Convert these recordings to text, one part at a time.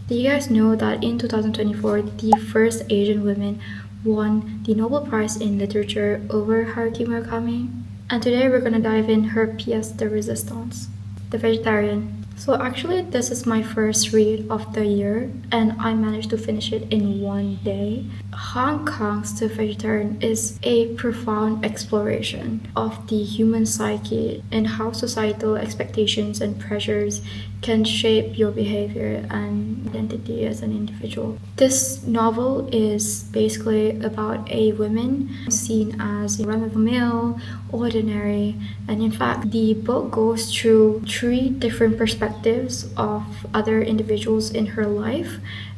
Do you guys know that in 2024, the first Asian woman won the Nobel Prize in Literature over Haruki Murakami? And today we're gonna dive in her pièce de résistance, The Vegetarian. So actually this is my first read of the year and I managed to finish it in one day. Kang's The Vegetarian is a profound exploration of the human psyche and how societal expectations and pressures can shape your behavior and identity as an individual. This novel is basically about a woman seen as run-of-the-mill, ordinary, and in fact the book goes through 3 different perspectives of other individuals in her life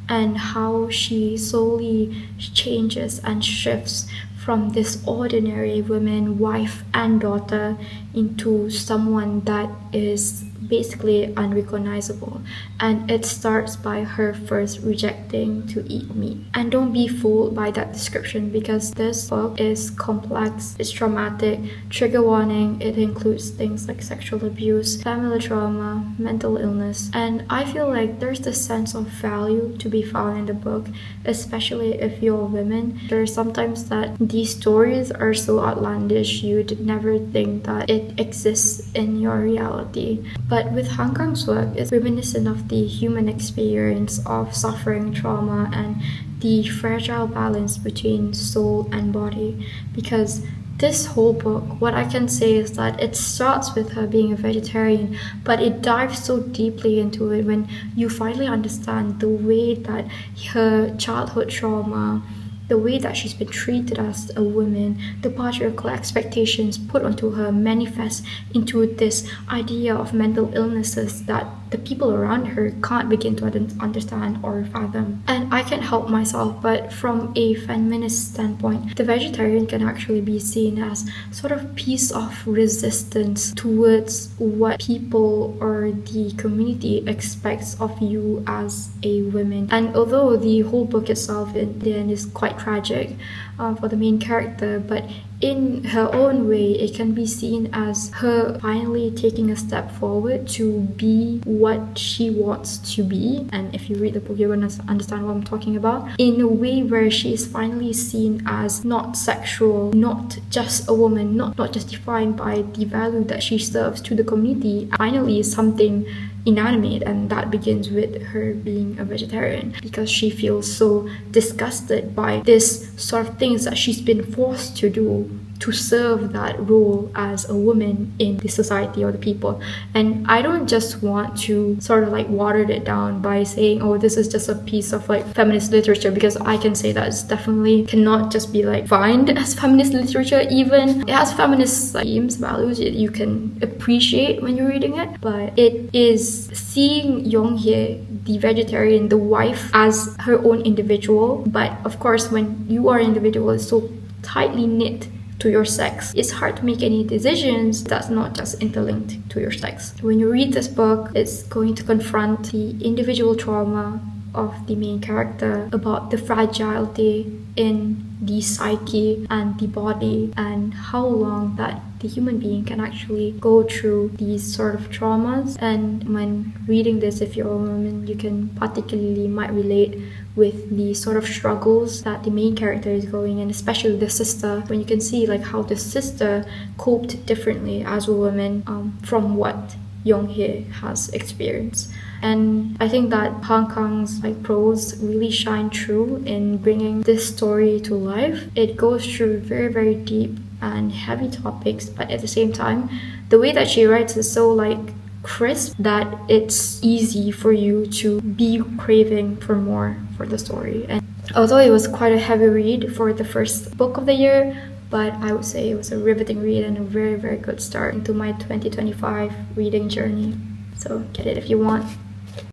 and how she slowly changes and shifts from this ordinary woman, wife and daughter into someone that is basically unrecognizable. And it starts by her first rejecting to eat meat. And don't be fooled by that description because this book is complex, it's traumatic, trigger warning, it includes things like sexual abuse, family trauma, mental illness, and I feel like there's this sense of value to be found in the book, especially if you're a woman. There's sometimes that these stories are so outlandish you'd never think that it exists in your reality. But with Han Kang's work, it's reminiscent of the human experience of suffering, trauma, and the fragile balance between soul and body. Because this whole book, what I can say is that it starts with her being a vegetarian, but it dives so deeply into it when you finally understand the way that her childhood trauma, the way that she's been treated as a woman, the patriarchal expectations put onto her manifest into this idea of mental illnesses that the people around her can't begin to understand or fathom. And I can't help myself, but from a feminist standpoint, the vegetarian can actually be seen as sort of piece of resistance towards what people or the community expects of you as a woman. And although the whole book itself in the end is quite tragic for the main character, but in her own way, it can be seen as her finally taking a step forward to be what she wants to be. And if you read the book, you're going to understand what I'm talking about. In a way where she is finally seen as not sexual, not just a woman, not just defined by the value that she serves to the community. Finally, something inanimate, and that begins with her being a vegetarian because she feels so disgusted by this sort of things that she's been forced to do to serve that role as a woman in the society or the people. And I don't just want to sort of like water it down by saying, oh, this is just a piece of like feminist literature, because I can say that it's definitely cannot just be like defined as feminist literature. Even it has feminist themes, values that you can appreciate when you're reading it, but it is seeing Yonghye, the vegetarian, the wife, as her own individual. But of course, when you are an individual, it's so tightly knit to your sex, it's hard to make any decisions that's not just interlinked to your sex. When you read this book, it's going to confront the individual trauma of the main character about the fragility in the psyche and the body and how long that the human being can actually go through these sort of traumas. And when reading this, if you're a woman, you can particularly might relate with the sort of struggles that the main character is going, and especially the sister, when you can see like how the sister coped differently as a woman from what Yonghye has experienced. And I think that Han Kang's like prose really shine through in bringing this story to life. It goes through very, very deep and heavy topics, but at the same time, the way that she writes is so like crisp that it's easy for you to be craving for more for the story. And although it was quite a heavy read for the first book of the year, but I would say it was a riveting read and a very, very good start into my 2025 reading journey. So get it if you want.